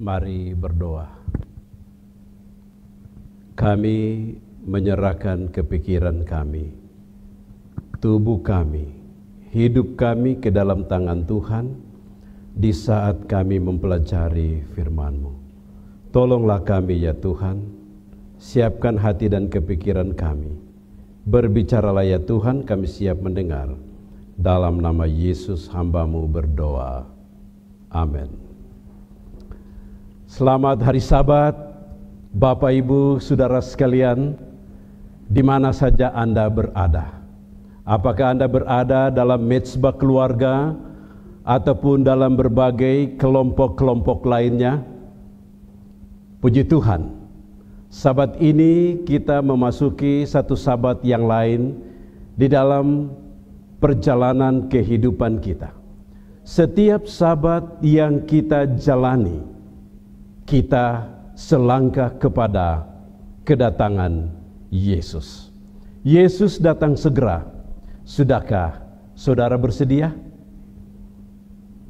Mari berdoa. Kami menyerahkan kepikiran kami, tubuh kami, hidup kami ke dalam tangan Tuhan di saat kami mempelajari firman-Mu. Tolonglah kami ya Tuhan, siapkan hati dan kepikiran kami. Berbicaralah ya Tuhan, kami siap mendengar. Dalam nama Yesus hamba-Mu berdoa. Amin. Selamat hari Sabat, Bapak Ibu Saudara sekalian, di mana saja Anda berada. Apakah Anda berada dalam mezbah keluarga ataupun dalam berbagai kelompok-kelompok lainnya? Puji Tuhan, Sabat ini kita memasuki satu Sabat yang lain di dalam perjalanan kehidupan kita. Setiap Sabat yang kita jalani, kita selangkah kepada kedatangan Yesus. Yesus datang segera. Sudahkah saudara bersedia?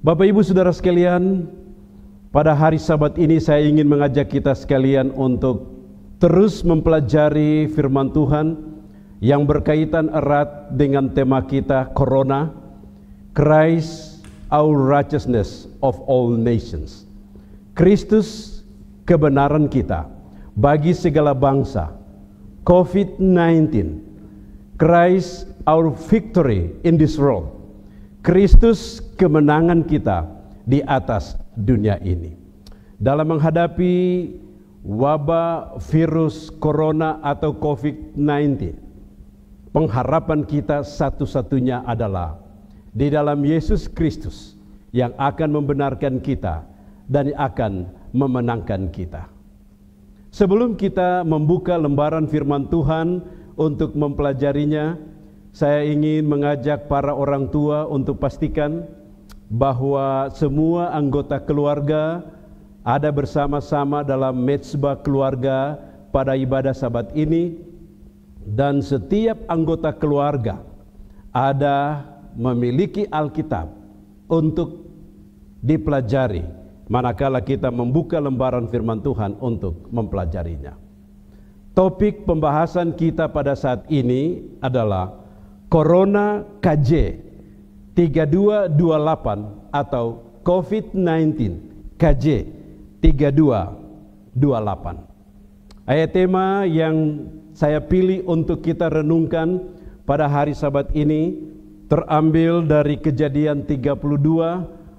Bapak Ibu Saudara sekalian, pada hari Sabat ini saya ingin mengajak kita sekalian untuk terus mempelajari firman Tuhan yang berkaitan erat dengan tema kita Corona, Christ our righteousness of all nations. Kristus kebenaran kita bagi segala bangsa. COVID-19, Christ our victory in this world. Kristus kemenangan kita di atas dunia ini. Dalam menghadapi wabah virus corona atau COVID-19, pengharapan kita satu-satunya adalah di dalam Yesus Kristus yang akan membenarkan kita dan akan memenangkan kita. Sebelum kita membuka lembaran firman Tuhan untuk mempelajarinya, saya ingin mengajak para orang tua untuk pastikan bahwa semua anggota keluarga ada bersama-sama dalam mezbah keluarga pada ibadah Sabat ini, dan setiap anggota keluarga ada memiliki Alkitab untuk dipelajari manakala kita membuka lembaran firman Tuhan untuk mempelajarinya. Topik pembahasan kita pada saat ini adalah Corona KJ 3228 atau COVID-19 KJ 3228. Ayat tema yang saya pilih untuk kita renungkan pada hari Sabat ini terambil dari Kejadian 32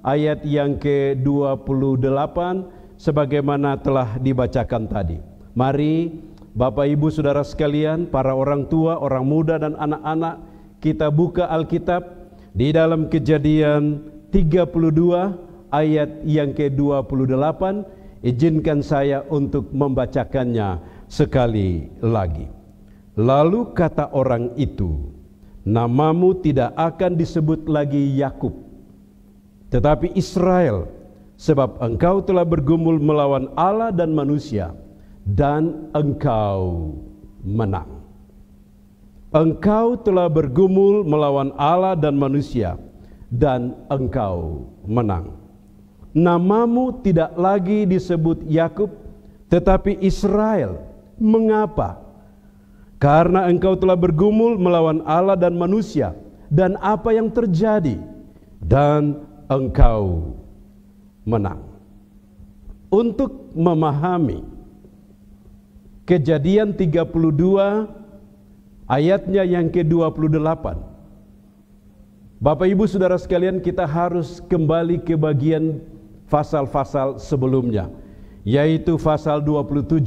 ayat yang ke-28 sebagaimana telah dibacakan tadi. Mari Bapak Ibu Saudara sekalian, para orang tua, orang muda dan anak-anak, kita buka Alkitab di dalam Kejadian 32 ayat yang ke-28. Izinkan saya untuk membacakannya sekali lagi. Lalu kata orang itu, namamu tidak akan disebut lagi Yakub, tetapi Israel, sebab engkau telah bergumul melawan Allah dan manusia, dan engkau menang. Engkau telah bergumul melawan Allah dan manusia, dan engkau menang. Namamu tidak lagi disebut Yakub, tetapi Israel. Mengapa? Karena engkau telah bergumul melawan Allah dan manusia. Dan apa yang terjadi? Dan engkau menang. Untuk memahami Kejadian 32 ayatnya yang ke-28, Bapak Ibu Saudara sekalian, kita harus kembali ke bagian pasal-pasal sebelumnya, yaitu pasal 27,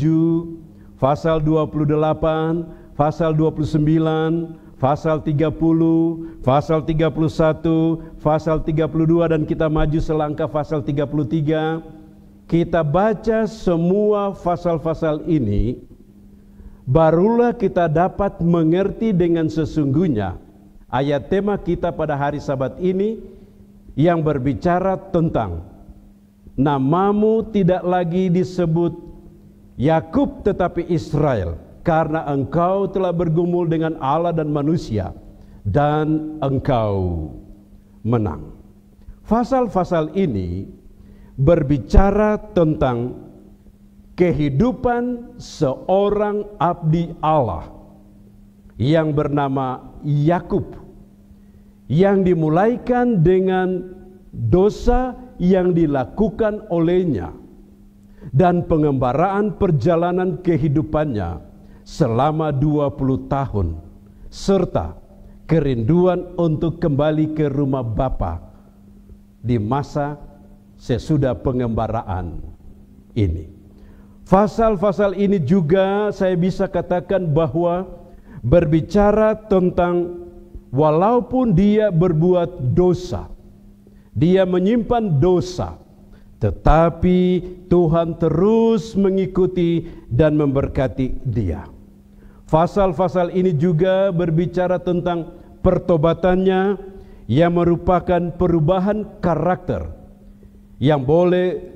pasal 28, pasal 29, pasal 30, pasal 31, pasal 32, dan kita maju selangkah pasal 33. Kita baca semua pasal-pasal ini, barulah kita dapat mengerti dengan sesungguhnya ayat tema kita pada hari Sabat ini yang berbicara tentang namamu tidak lagi disebut Yakub tetapi Israel, karena engkau telah bergumul dengan Allah dan manusia, dan engkau menang. Pasal-pasal ini berbicara tentang kehidupan seorang abdi Allah yang bernama Yakub, yang dimulaikan dengan dosa yang dilakukan olehnya dan pengembaraan perjalanan kehidupannya selama 20 tahun serta kerinduan untuk kembali ke rumah Bapa di masa sesudah pengembaraan ini. Pasal-pasal ini juga saya bisa katakan bahwa berbicara tentang walaupun dia berbuat dosa, dia menyimpan dosa, tetapi Tuhan terus mengikuti dan memberkati dia. Pasal-pasal ini juga berbicara tentang pertobatannya yang merupakan perubahan karakter yang boleh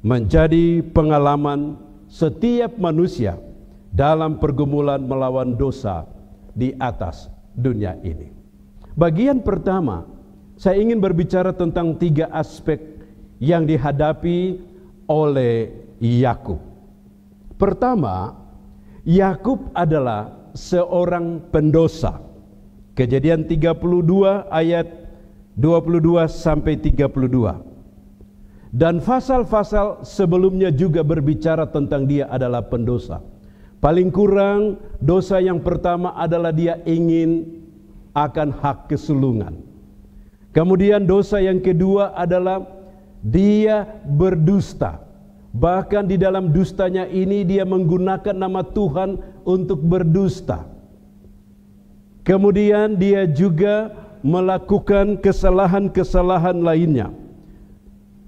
menjadi pengalaman setiap manusia dalam pergumulan melawan dosa di atas dunia ini. Bagian pertama, saya ingin berbicara tentang 3 aspek yang dihadapi oleh Yakub. Pertama, Yakub adalah seorang pendosa. Kejadian 32 ayat 22 sampai 32. Dan pasal-pasal sebelumnya juga berbicara tentang dia adalah pendosa. Paling kurang dosa yang pertama adalah dia ingin akan hak kesulungan. Kemudian dosa yang kedua adalah dia berdusta. Bahkan di dalam dustanya ini dia menggunakan nama Tuhan untuk berdusta. Kemudian dia juga melakukan kesalahan-kesalahan lainnya.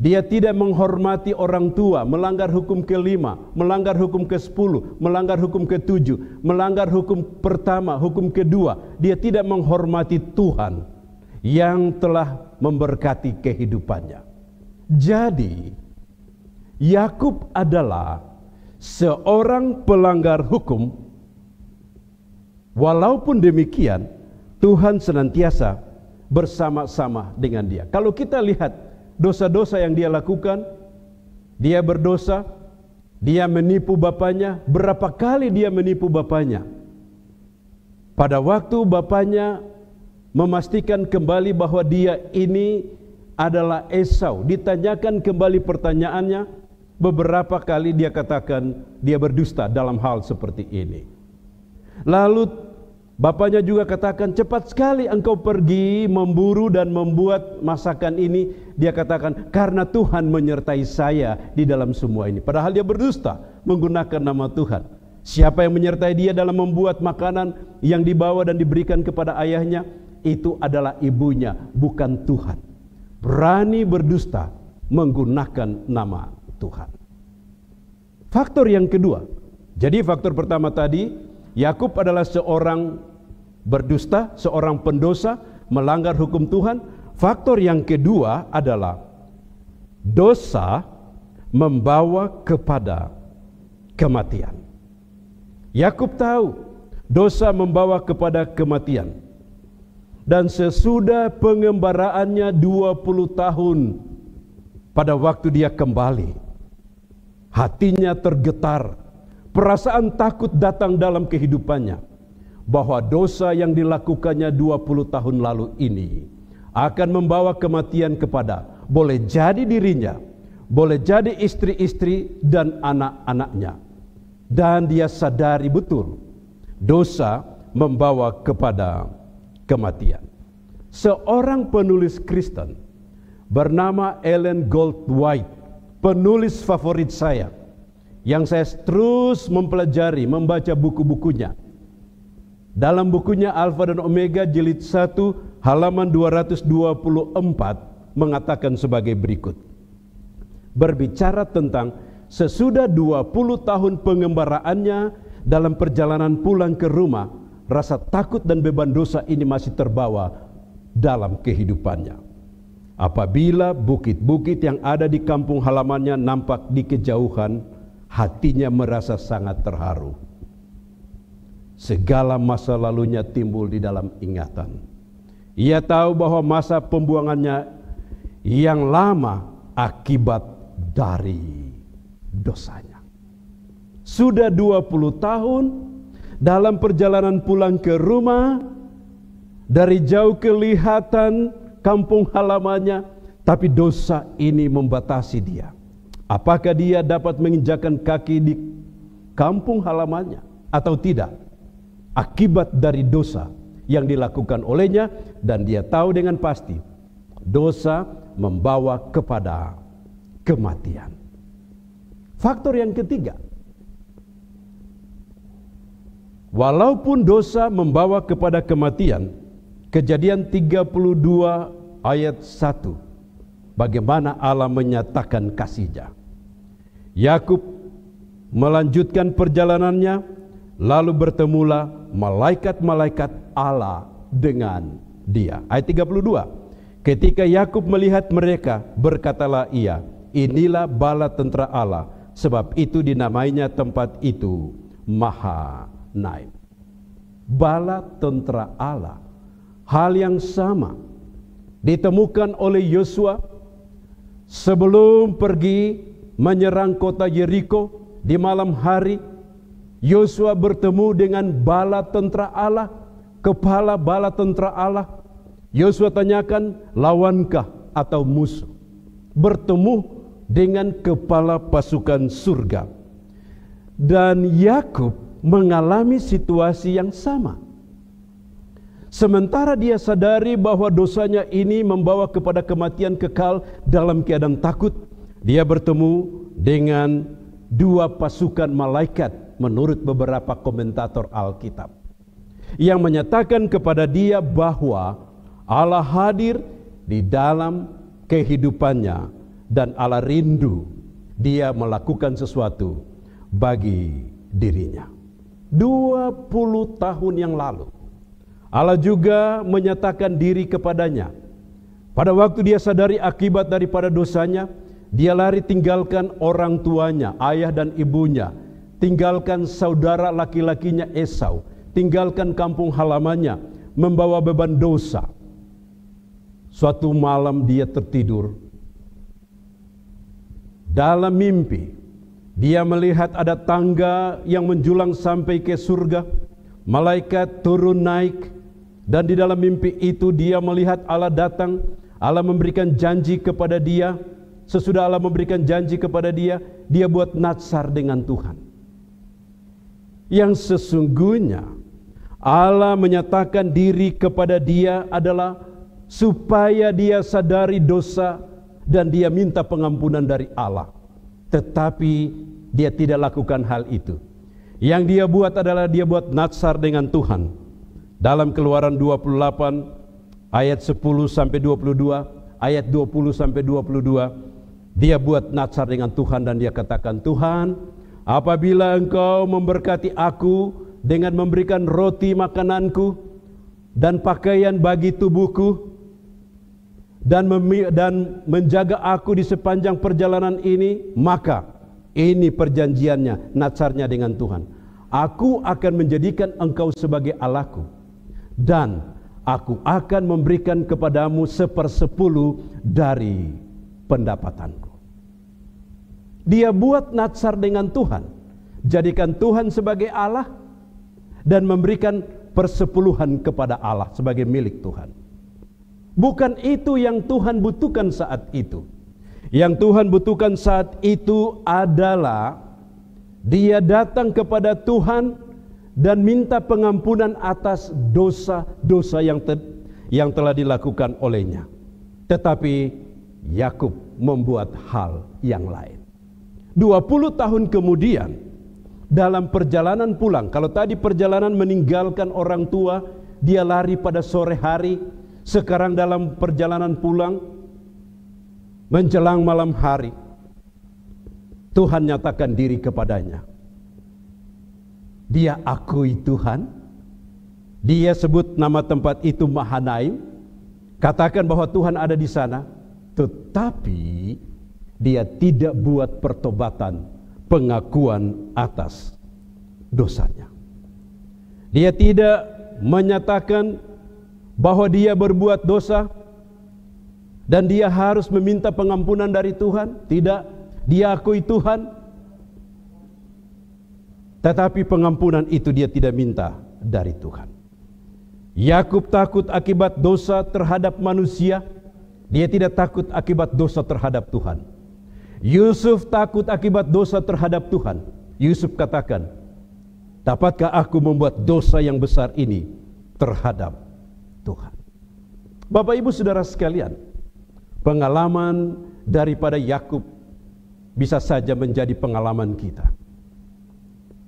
Dia tidak menghormati orang tua, melanggar hukum ke-5, melanggar hukum ke-10, melanggar hukum ke-7, melanggar hukum pertama, hukum kedua. Dia tidak menghormati Tuhan yang telah memberkati kehidupannya. Jadi, Yakub adalah seorang pelanggar hukum. Walaupun demikian, Tuhan senantiasa bersama-sama dengan dia. Kalau kita lihat dosa-dosa yang dia lakukan, dia berdosa, dia menipu bapaknya. Berapa kali dia menipu bapaknya? Pada waktu bapaknya memastikan kembali bahwa dia ini adalah Esau, ditanyakan kembali pertanyaannya, beberapa kali dia katakan dia berdusta dalam hal seperti ini. Lalu bapaknya juga katakan, cepat sekali engkau pergi memburu dan membuat masakan ini. Dia katakan, karena Tuhan menyertai saya di dalam semua ini. Padahal dia berdusta menggunakan nama Tuhan. Siapa yang menyertai dia dalam membuat makanan yang dibawa dan diberikan kepada ayahnya? Itu adalah ibunya, bukan Tuhan. Berani berdusta menggunakan nama Tuhan. Faktor yang kedua. Jadi faktor pertama tadi, Yakub adalah seorang berdusta, seorang pendosa, melanggar hukum Tuhan. Faktor yang kedua adalah dosa membawa kepada kematian. Yakub tahu dosa membawa kepada kematian. Dan sesudah pengembaraannya 20 tahun, pada waktu dia kembali, hatinya tergetar, perasaan takut datang dalam kehidupannya, bahwa dosa yang dilakukannya 20 tahun lalu ini akan membawa kematian kepada boleh jadi dirinya, boleh jadi istri-istri dan anak-anaknya. Dan dia sadari betul dosa membawa kepada kematian. Seorang penulis Kristen bernama Ellen Goldwhite, penulis favorit saya, yang saya terus mempelajari, membaca buku-bukunya. Dalam bukunya Alfa dan Omega jilid 1 halaman 224 mengatakan sebagai berikut. Berbicara tentang sesudah 20 tahun pengembaraannya, dalam perjalanan pulang ke rumah, rasa takut dan beban dosa ini masih terbawa dalam kehidupannya. Apabila bukit-bukit yang ada di kampung halamannya nampak di kejauhan, hatinya merasa sangat terharu. Segala masa lalunya timbul di dalam ingatan. Ia tahu bahwa masa pembuangannya yang lama akibat dari dosanya. Sudah 20 tahun dalam perjalanan pulang ke rumah, dari jauh kelihatan kampung halamannya, tapi dosa ini membatasi dia. Apakah dia dapat menginjakkan kaki di kampung halamannya atau tidak? Akibat dari dosa yang dilakukan olehnya, dan dia tahu dengan pasti dosa membawa kepada kematian. Faktor yang ketiga, walaupun dosa membawa kepada kematian, Kejadian 32 ayat 1, bagaimana Allah menyatakan kasih-Nya. Yakub melanjutkan perjalanannya, lalu bertemulah malaikat-malaikat Allah dengan dia. Ayat 32, ketika Yakub melihat mereka, berkatalah ia, inilah bala tentara Allah, sebab itu dinamainya tempat itu Mahanaim. Bala tentara Allah. Hal yang sama ditemukan oleh Yosua sebelum pergi menyerang kota Yeriko di malam hari. Yosua bertemu dengan bala tentara Allah, kepala bala tentara Allah. Yosua tanyakan, lawankah atau musuh? Bertemu dengan kepala pasukan surga. Dan Yakub mengalami situasi yang sama. Sementara dia sadari bahwa dosanya ini membawa kepada kematian kekal dalam keadaan takut, dia bertemu dengan dua pasukan malaikat menurut beberapa komentator Alkitab, yang menyatakan kepada dia bahwa Allah hadir di dalam kehidupannya dan Allah rindu dia melakukan sesuatu bagi dirinya. 20 tahun yang lalu Allah juga menyatakan diri kepadanya. Pada waktu dia sadari akibat daripada dosanya, dia lari tinggalkan orang tuanya, ayah dan ibunya, tinggalkan saudara laki-lakinya Esau, tinggalkan kampung halamannya, membawa beban dosa. Suatu malam dia tertidur. Dalam mimpi, dia melihat ada tangga yang menjulang sampai ke surga. Malaikat turun naik. Dan di dalam mimpi itu dia melihat Allah datang. Allah memberikan janji kepada dia. Sesudah Allah memberikan janji kepada dia, dia buat natsar dengan Tuhan. Yang sesungguhnya Allah menyatakan diri kepada dia adalah supaya dia sadari dosa dan dia minta pengampunan dari Allah. Tetapi dia tidak lakukan hal itu. Yang dia buat adalah dia buat natsar dengan Tuhan. Dalam Keluaran 28 ayat 10 sampai 22, ayat 20 sampai 22, dia buat natsar dengan Tuhan dan dia katakan, Tuhan, apabila Engkau memberkati aku dengan memberikan roti makananku dan pakaian bagi tubuhku dan menjaga aku di sepanjang perjalanan ini, maka ini perjanjiannya, natsarnya dengan Tuhan. Aku akan menjadikan Engkau sebagai Allahku. Dan aku akan memberikan kepadamu 1/10 dari pendapatanku. Dia buat natsar dengan Tuhan, jadikan Tuhan sebagai Allah dan memberikan 1/10 kepada Allah sebagai milik Tuhan. Bukan itu yang Tuhan butuhkan saat itu. Yang Tuhan butuhkan saat itu adalah dia datang kepada Tuhan dan minta pengampunan atas dosa-dosa yang telah dilakukan olehnya. Tetapi Yakub membuat hal yang lain. 20 tahun kemudian dalam perjalanan pulang, kalau tadi perjalanan meninggalkan orang tua, dia lari pada sore hari, sekarang dalam perjalanan pulang menjelang malam hari, Tuhan nyatakan diri kepadanya. Dia akui Tuhan. Dia sebut nama tempat itu Mahanaim. Katakan bahwa Tuhan ada di sana. Tetapi dia tidak buat pertobatan, pengakuan atas dosanya. Dia tidak menyatakan bahwa dia berbuat dosa Dan dia harus meminta pengampunan dari Tuhan? Tidak. Dia akui Tuhan, tetapi pengampunan itu dia tidak minta dari Tuhan. Yakub takut akibat dosa terhadap manusia, dia tidak takut akibat dosa terhadap Tuhan. Yusuf takut akibat dosa terhadap Tuhan. Yusuf katakan, dapatkah aku membuat dosa yang besar ini terhadap Tuhan? Bapak Ibu Saudara sekalian, pengalaman daripada Yakub bisa saja menjadi pengalaman kita.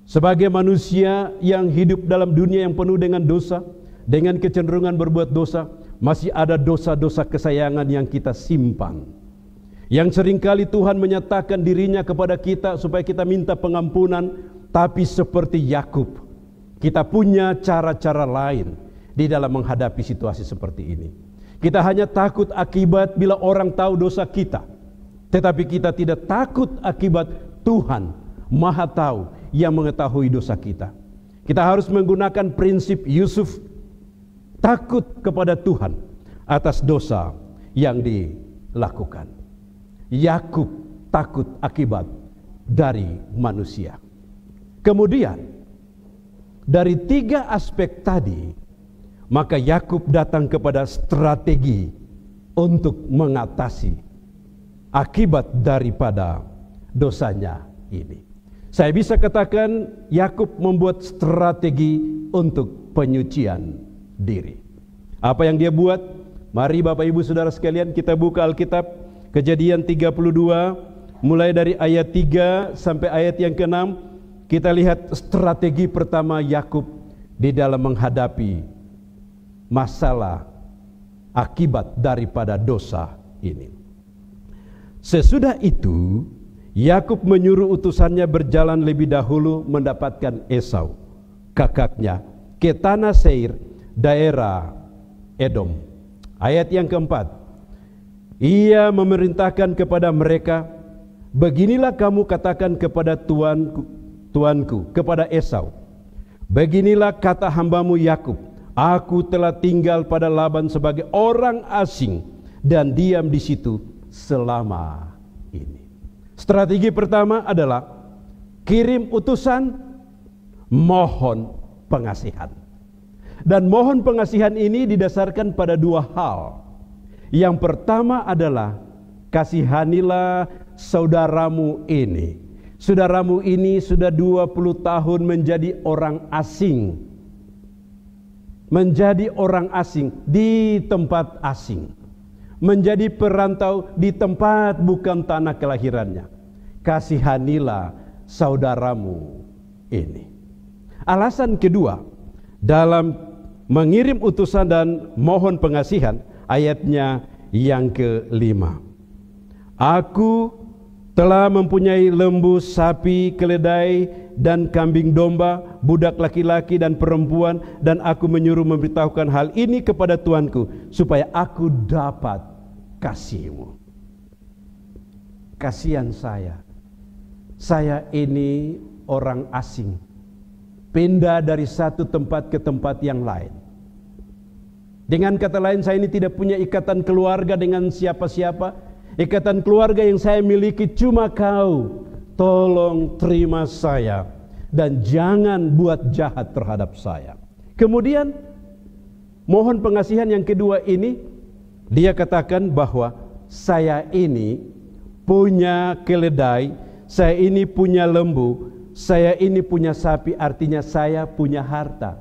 Sebagai manusia yang hidup dalam dunia yang penuh dengan dosa, dengan kecenderungan berbuat dosa, masih ada dosa-dosa kesayangan yang kita simpan, yang seringkali Tuhan menyatakan dirinya kepada kita supaya kita minta pengampunan. Tapi seperti Yakub, kita punya cara-cara lain di dalam menghadapi situasi seperti ini. Kita hanya takut akibat bila orang tahu dosa kita, tetapi kita tidak takut akibat Tuhan Maha Tahu yang mengetahui dosa kita. Kita harus menggunakan prinsip Yusuf, takut kepada Tuhan atas dosa yang dilakukan. Yakub takut akibat dari manusia. Kemudian dari tiga aspek tadi, maka Yakub datang kepada strategi untuk mengatasi akibat daripada dosanya ini. Saya bisa katakan Yakub membuat strategi untuk penyucian diri. Apa yang dia buat? Mari Bapak Ibu Saudara sekalian, kita buka Alkitab Kejadian 32 mulai dari ayat 3 sampai ayat yang ke-6. Kita lihat strategi pertama Yakub di dalam menghadapi masalah akibat daripada dosa ini. Sesudah itu Yakub menyuruh utusannya berjalan lebih dahulu mendapatkan Esau, kakaknya, ke tanah Seir, daerah Edom. Ayat yang keempat, ia memerintahkan kepada mereka, beginilah kamu katakan kepada tuanku, kepada Esau, beginilah kata hambamu Yakub, aku telah tinggal pada Laban sebagai orang asing dan diam di situ selama ini. Strategi pertama adalah kirim utusan, mohon pengasihan. Dan mohon pengasihan ini didasarkan pada dua hal. Yang pertama adalah kasihanilah saudaramu ini. Saudaramu ini sudah 20 tahun menjadi orang asing. Menjadi orang asing di tempat asing. Menjadi perantau di tempat bukan tanah kelahirannya. Kasihanilah saudaramu ini. Alasan kedua dalam mengirim utusan dan mohon pengasihan, ayatnya yang ke-5. Aku telah mempunyai lembu, sapi, keledai, dan kambing domba, budak laki-laki dan perempuan, dan aku menyuruh memberitahukan hal ini kepada tuanku, supaya aku dapat kasihmu. Kasihan saya ini orang asing, pindah dari satu tempat ke tempat yang lain. Dengan kata lain, saya ini tidak punya ikatan keluarga dengan siapa-siapa. Ikatan keluarga yang saya miliki cuma kau. Tolong terima saya dan jangan buat jahat terhadap saya. Kemudian mohon pengasihan yang kedua ini, dia katakan bahwa saya ini punya keledai, saya ini punya lembu, saya ini punya sapi, artinya saya punya harta.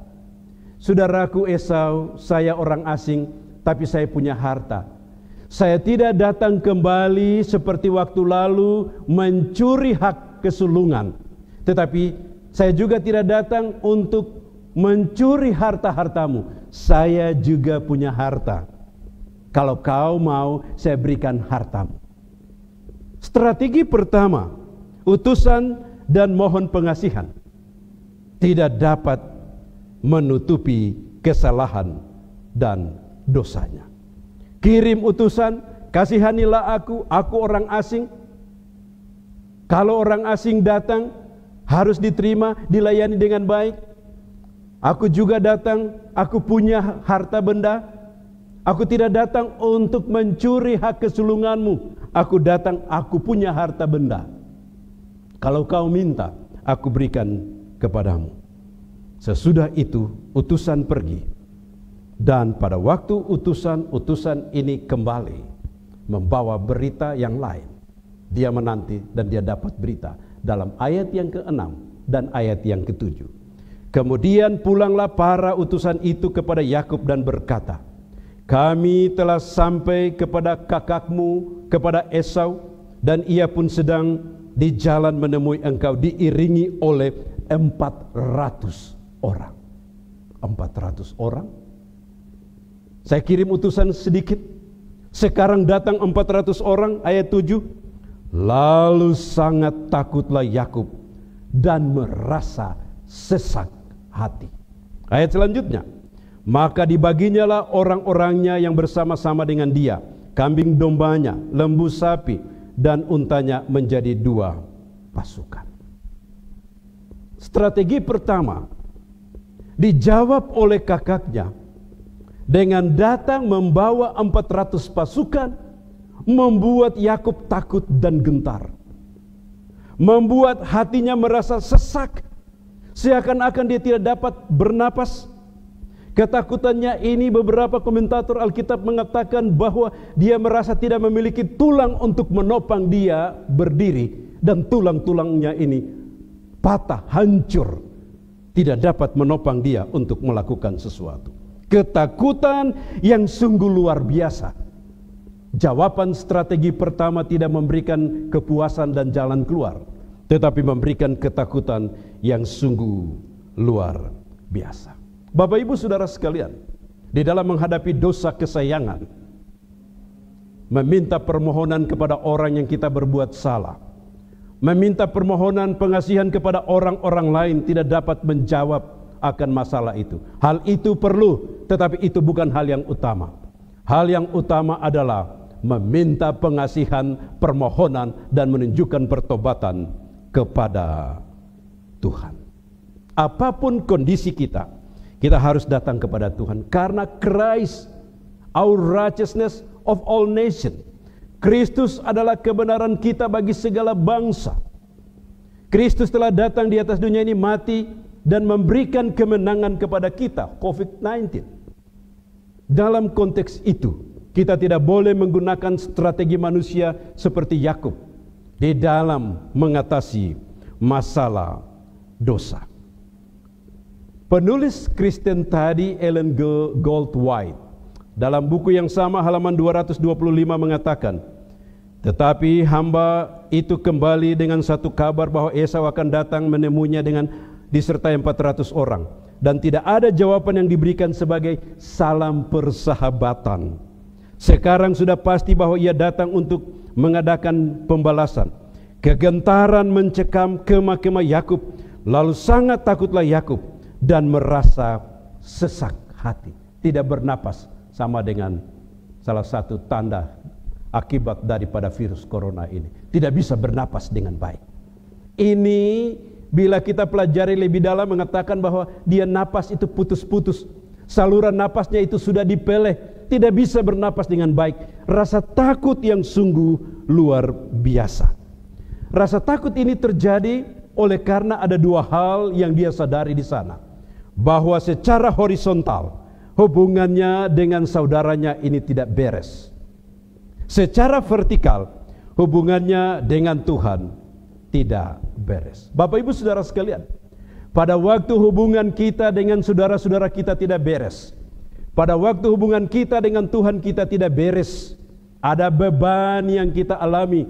Saudaraku Esau, saya orang asing, tapi saya punya harta. Saya tidak datang kembali seperti waktu lalu mencuri hak kesulungan. Tetapi saya juga tidak datang untuk mencuri harta-hartamu. Saya juga punya harta. Kalau kau mau, saya berikan hartamu. Strategi pertama, utusan dan mohon pengasihan tidak dapat menutupi kesalahan dan dosanya. Kirim utusan, kasihanilah aku orang asing. Kalau orang asing datang, harus diterima, dilayani dengan baik. Aku juga datang, aku punya harta benda. Aku tidak datang untuk mencuri hak kesulunganmu. Aku datang, aku punya harta benda. Kalau kau minta, aku berikan kepadamu. Sesudah itu, utusan pergi. Dan pada waktu utusan ini kembali, membawa berita yang lain. Dia menanti dan dia dapat berita. Dalam ayat yang ke-6 dan ayat yang ke-7. Kemudian pulanglah para utusan itu kepada Yakub dan berkata, kami telah sampai kepada kakakmu, kepada Esau, dan ia pun sedang di jalan menemui engkau, diiringi oleh 400 orang. 400 orang? Saya kirim utusan sedikit, sekarang datang 400 orang, ayat 7. Lalu sangat takutlah Yakub dan merasa sesak hati. Ayat selanjutnya. Maka dibaginyalah orang-orangnya yang bersama-sama dengan dia, kambing dombanya, lembu sapi, dan untanya menjadi 2 pasukan. Strategi pertama dijawab oleh kakaknya dengan datang membawa 400 pasukan, membuat Yakub takut dan gentar, membuat hatinya merasa sesak, seakan-akan dia tidak dapat bernapas. Ketakutannya ini beberapa komentator Alkitab mengatakan bahwa dia merasa tidak memiliki tulang untuk menopang dia berdiri, dan tulang-tulangnya ini patah, hancur, tidak dapat menopang dia untuk melakukan sesuatu. Ketakutan yang sungguh luar biasa. Jawaban strategi pertama tidak memberikan kepuasan dan jalan keluar, tetapi memberikan ketakutan yang sungguh luar biasa. Bapak Ibu Saudara sekalian, di dalam menghadapi dosa kesayangan, meminta permohonan kepada orang yang kita berbuat salah, meminta permohonan pengasihan kepada orang-orang lain tidak dapat menjawab akan masalah itu. Hal itu perlu, tetapi itu bukan hal yang utama. Hal yang utama adalah meminta pengasihan, permohonan, dan menunjukkan pertobatan kepada Tuhan. Apapun kondisi kita, kita harus datang kepada Tuhan, karena Christ, our righteousness of all nations. Kristus adalah kebenaran kita bagi segala bangsa. Kristus telah datang di atas dunia ini, mati, dan memberikan kemenangan kepada kita, COVID-19. Dalam konteks itu, kita tidak boleh menggunakan strategi manusia seperti Yakub di dalam mengatasi masalah dosa. Penulis Kristen tadi, Ellen Goldwhite, dalam buku yang sama halaman 225 mengatakan, tetapi hamba itu kembali dengan satu kabar bahwa Esau akan datang menemuinya dengan disertai 400 orang, dan tidak ada jawaban yang diberikan sebagai salam persahabatan. Sekarang sudah pasti bahwa ia datang untuk mengadakan pembalasan. Kegentaran mencekam kemah-kemah Yakub, lalu sangat takutlah Yakub dan merasa sesak hati, tidak bernapas, sama dengan salah satu tanda akibat daripada virus corona ini. Tidak bisa bernapas dengan baik. Ini bila kita pelajari lebih dalam mengatakan bahwa dia napas itu putus-putus, saluran napasnya itu sudah dipeleh, tidak bisa bernapas dengan baik. Rasa takut yang sungguh luar biasa. Rasa takut ini terjadi oleh karena ada 2 hal yang dia sadari di sana. Bahwa secara horizontal hubungannya dengan saudaranya ini tidak beres. Secara vertikal hubungannya dengan Tuhan tidak beres. Bapak Ibu Saudara sekalian, pada waktu hubungan kita dengan saudara-saudara kita tidak beres, pada waktu hubungan kita dengan Tuhan kita tidak beres, ada beban yang kita alami,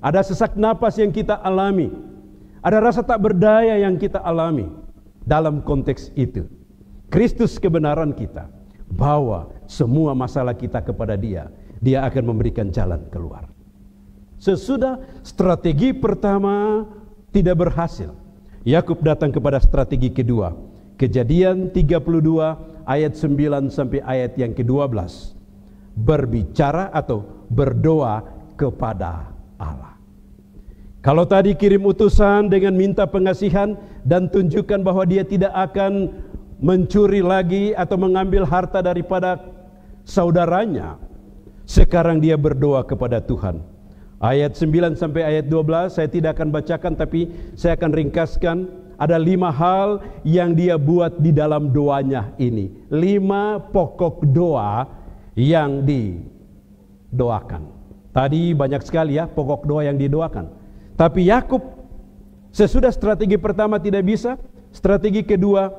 ada sesak napas yang kita alami, ada rasa tak berdaya yang kita alami. Dalam konteks itu, Kristus kebenaran kita, bawa semua masalah kita kepada Dia. Dia akan memberikan jalan keluar. Sesudah strategi pertama tidak berhasil, Yakub datang kepada strategi kedua. Kejadian 32 ayat 9 sampai ayat yang ke-12. Berbicara atau berdoa kepada Allah. Kalau tadi kirim utusan dengan minta pengasihan dan tunjukkan bahwa dia tidak akan mencuri lagi atau mengambil harta daripada saudaranya. Sekarang dia berdoa kepada Tuhan. Ayat 9 sampai ayat 12 saya tidak akan bacakan, tapi saya akan ringkaskan. Ada 5 hal yang dia buat di dalam doanya ini. 5 pokok doa yang didoakan. Tadi banyak sekali ya pokok doa yang didoakan. Tapi Yakub sesudah strategi pertama tidak bisa, strategi kedua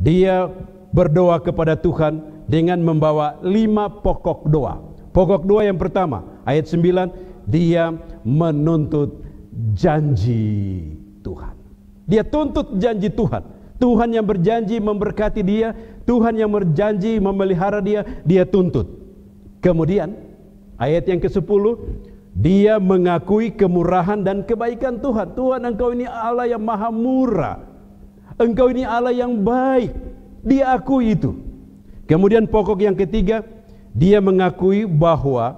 dia berdoa kepada Tuhan dengan membawa 5 pokok doa. Pokok doa yang pertama, ayat 9, dia menuntut janji Tuhan. Dia tuntut janji Tuhan. Tuhan yang berjanji memberkati dia, Tuhan yang berjanji memelihara dia, dia tuntut. Kemudian ayat yang ke-10, dia mengakui kemurahan dan kebaikan Tuhan. Tuhan, Engkau ini Allah yang maha murah. Engkau ini Allah yang baik. Dia akui itu. Kemudian pokok yang ketiga, dia mengakui bahwa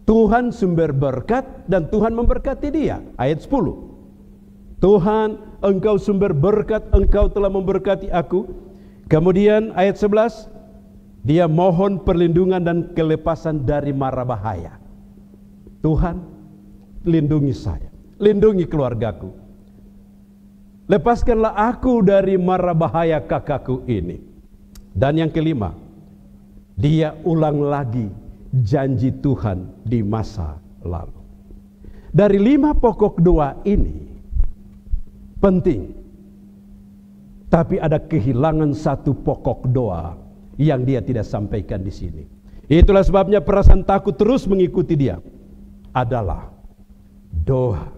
Tuhan sumber berkat dan Tuhan memberkati dia. Ayat 10. Tuhan, Engkau sumber berkat, Engkau telah memberkati aku. Kemudian ayat 11, dia mohon perlindungan dan kelepasan dari mara bahaya. Tuhan, lindungi saya, lindungi keluargaku. Lepaskanlah aku dari mara bahaya kakakku ini. Dan yang kelima, dia ulang lagi janji Tuhan di masa lalu. Dari 5 pokok doa ini penting, tapi ada kehilangan satu pokok doa yang dia tidak sampaikan di sini. Itulah sebabnya perasaan takut terus mengikuti dia. Adalah doa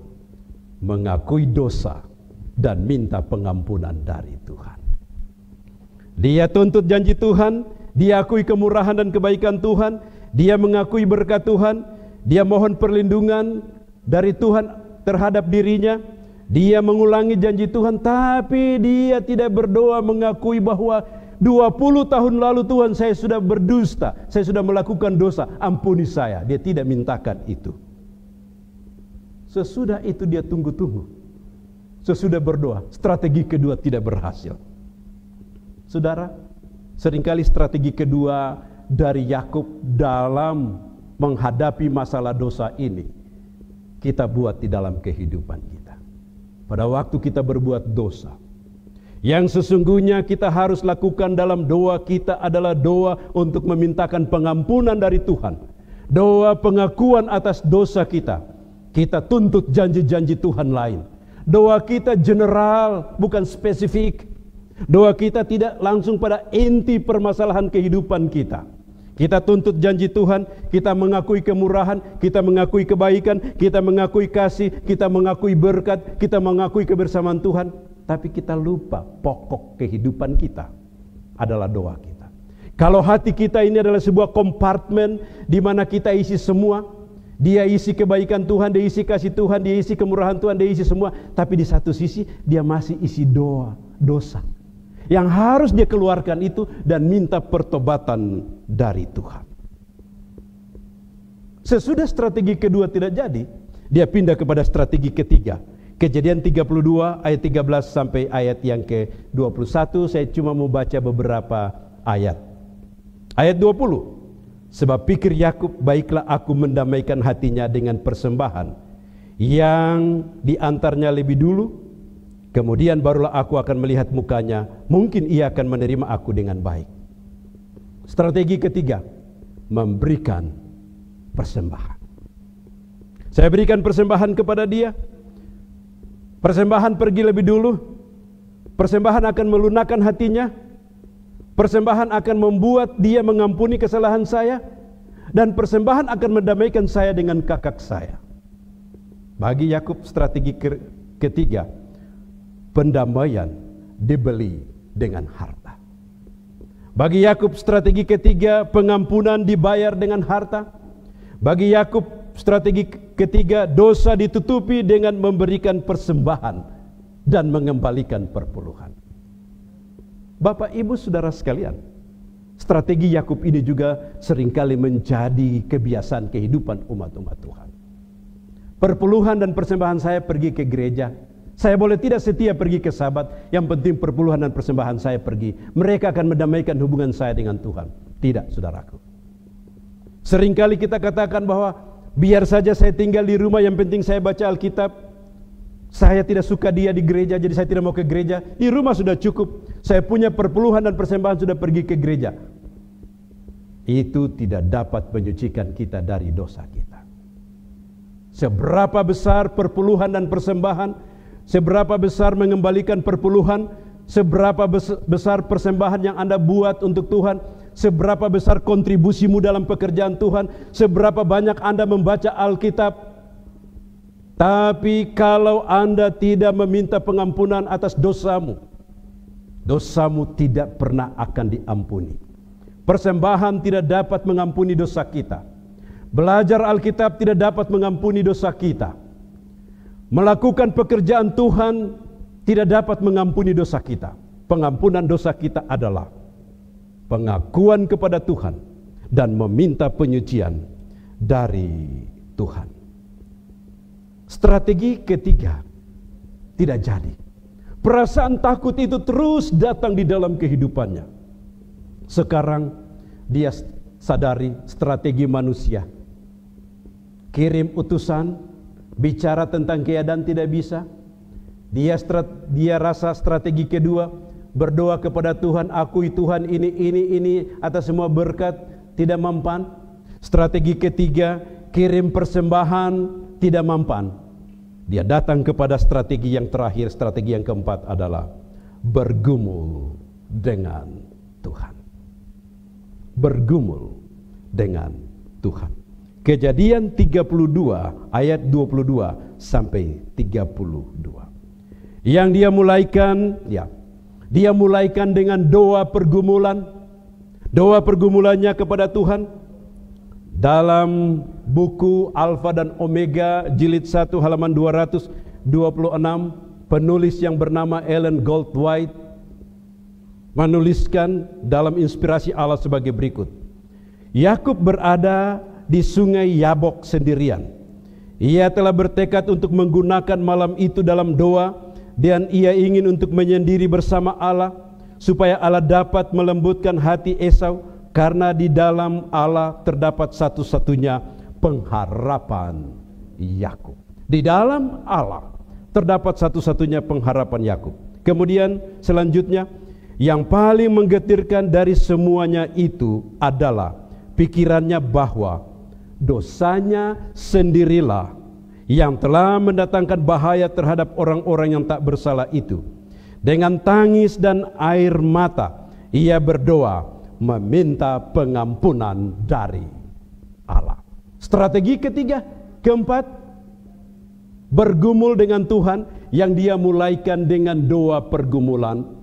mengakui dosa dan minta pengampunan dari Tuhan. Dia tuntut janji Tuhan, dia akui kemurahan dan kebaikan Tuhan, dia mengakui berkat Tuhan, dia mohon perlindungan dari Tuhan terhadap dirinya, dia mengulangi janji Tuhan, tapi dia tidak berdoa mengakui bahwa 20 tahun lalu Tuhan saya sudah berdusta, saya sudah melakukan dosa, ampuni saya. Dia tidak mintakan itu. Sesudah itu dia tunggu-tunggu. Sesudah berdoa, strategi kedua tidak berhasil. Saudara, seringkali strategi kedua dari Yakub dalam menghadapi masalah dosa ini kita buat di dalam kehidupan kita. Pada waktu kita berbuat dosa, yang sesungguhnya kita harus lakukan dalam doa kita adalah doa untuk memintakan pengampunan dari Tuhan. Doa pengakuan atas dosa kita. Kita tuntut janji-janji Tuhan lain. Doa kita general, bukan spesifik. Doa kita tidak langsung pada inti permasalahan kehidupan kita. Kita tuntut janji Tuhan, kita mengakui kemurahan, kita mengakui kebaikan, kita mengakui kasih, kita mengakui berkat, kita mengakui kebersamaan Tuhan. Tapi kita lupa pokok kehidupan kita adalah doa kita. Kalau hati kita ini adalah sebuah kompartemen di mana kita isi semua, dia isi kebaikan Tuhan, dia isi kasih Tuhan, dia isi kemurahan Tuhan, dia isi semua. Tapi di satu sisi dia masih isi dosa. Yang harus dia keluarkan itu dan minta pertobatan dari Tuhan. Sesudah strategi kedua tidak jadi, dia pindah kepada strategi ketiga. Kejadian 32 ayat 13 sampai ayat yang ke-21. Saya cuma mau baca beberapa ayat. Ayat 20. Sebab pikir Yakub, baiklah aku mendamaikan hatinya dengan persembahan yang diantarnya lebih dulu, kemudian barulah aku akan melihat mukanya, mungkin ia akan menerima aku dengan baik. Strategi ketiga, memberikan persembahan. Saya berikan persembahan kepada dia. Persembahan pergi lebih dulu. Persembahan akan melunakkan hatinya. Persembahan akan membuat dia mengampuni kesalahan saya. Dan persembahan akan mendamaikan saya dengan kakak saya. Bagi Yakub strategi ketiga, pendamaian dibeli dengan harta. Bagi Yakub strategi ketiga, pengampunan dibayar dengan harta. Bagi Yakub strategi ketiga, dosa ditutupi dengan memberikan persembahan dan mengembalikan perpuluhan. Bapak, Ibu, Saudara sekalian, strategi Yakub ini juga seringkali menjadi kebiasaan kehidupan umat-umat Tuhan. Perpuluhan dan persembahan saya pergi ke gereja. Saya boleh tidak setia pergi ke sabat, yang penting perpuluhan dan persembahan saya pergi. Mereka akan mendamaikan hubungan saya dengan Tuhan. Tidak, saudaraku. Seringkali kita katakan bahwa biar saja saya tinggal di rumah, yang penting saya baca Alkitab. Saya tidak suka dia di gereja, jadi saya tidak mau ke gereja. Di rumah sudah cukup. Saya punya perpuluhan dan persembahan, sudah pergi ke gereja. Itu tidak dapat menyucikan kita dari dosa kita. Seberapa besar perpuluhan dan persembahan, seberapa besar mengembalikan perpuluhan, seberapa besar persembahan yang Anda buat untuk Tuhan, seberapa besar kontribusimu dalam pekerjaan Tuhan, seberapa banyak Anda membaca Alkitab. Tapi kalau Anda tidak meminta pengampunan atas dosamu, dosamu tidak pernah akan diampuni. Persembahan tidak dapat mengampuni dosa kita. Belajar Alkitab tidak dapat mengampuni dosa kita. Melakukan pekerjaan Tuhan tidak dapat mengampuni dosa kita. Pengampunan dosa kita adalah pengakuan kepada Tuhan dan meminta penyucian dari Tuhan. Strategi ketiga tidak jadi. Perasaan takut itu terus datang di dalam kehidupannya. Sekarang dia sadari strategi manusia. Kirim utusan, bicara tentang keadaan tidak bisa. Dia rasa strategi kedua, berdoa kepada Tuhan, akui Tuhan ini atas semua berkat, tidak mempan. Strategi ketiga, kirim persembahan, tidak mempan. Dia datang kepada strategi yang terakhir. Strategi yang keempat adalah bergumul dengan Tuhan. Bergumul dengan Tuhan. Kejadian 32 ayat 22 sampai 32. Yang dia mulaikan, dia mulaikan dengan doa pergumulan. Doa pergumulannya kepada Tuhan. Dalam buku Alfa dan Omega jilid 1 halaman 226, penulis yang bernama Ellen Goldwhite menuliskan dalam inspirasi Allah sebagai berikut. Yakub berada di sungai Yabok sendirian. Ia telah bertekad untuk menggunakan malam itu dalam doa, dan ia ingin untuk menyendiri bersama Allah supaya Allah dapat melembutkan hati Esau. Karena di dalam Allah terdapat satu-satunya pengharapan Yakub. Di dalam Allah terdapat satu-satunya pengharapan Yakub. Kemudian selanjutnya, yang paling menggetirkan dari semuanya itu adalah pikirannya bahwa dosanya sendirilah yang telah mendatangkan bahaya terhadap orang-orang yang tak bersalah itu. Dengan tangis dan air mata ia berdoa meminta pengampunan dari Allah. Strategi ketiga, keempat, bergumul dengan Tuhan, yang dia mulaikan dengan doa pergumulan.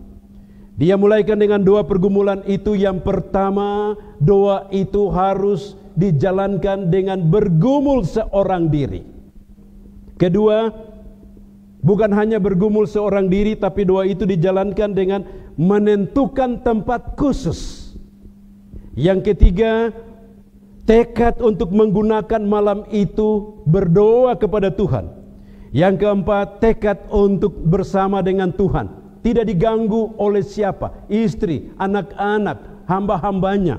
Dia mulaikan dengan doa pergumulan itu. Yang pertama, doa itu harus dijalankan dengan bergumul seorang diri. Kedua, bukan hanya bergumul seorang diri, tapi doa itu dijalankan dengan menentukan tempat khusus. Yang ketiga, tekad untuk menggunakan malam itu berdoa kepada Tuhan. Yang keempat, tekad untuk bersama dengan Tuhan, tidak diganggu oleh siapa, istri, anak-anak, hamba-hambanya.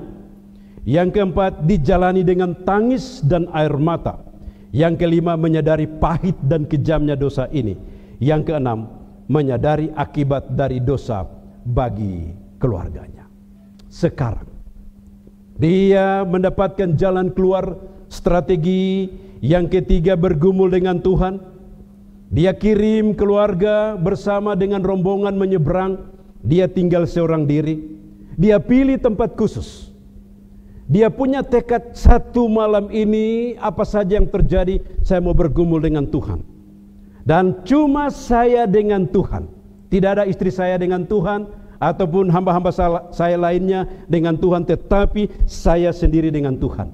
Yang keempat, dijalani dengan tangis dan air mata. Yang kelima, menyadari pahit dan kejamnya dosa ini. Yang keenam, menyadari akibat dari dosa bagi keluarganya. Sekarang dia mendapatkan jalan keluar. Strategi yang ketiga, bergumul dengan Tuhan. Dia kirim keluarga bersama dengan rombongan menyeberang. Dia tinggal seorang diri. Dia pilih tempat khusus. Dia punya tekad, satu malam ini apa saja yang terjadi, saya mau bergumul dengan Tuhan. Dan cuma saya dengan Tuhan. Tidak ada istri saya dengan Tuhan, ataupun hamba-hamba saya lainnya dengan Tuhan, tetapi saya sendiri dengan Tuhan.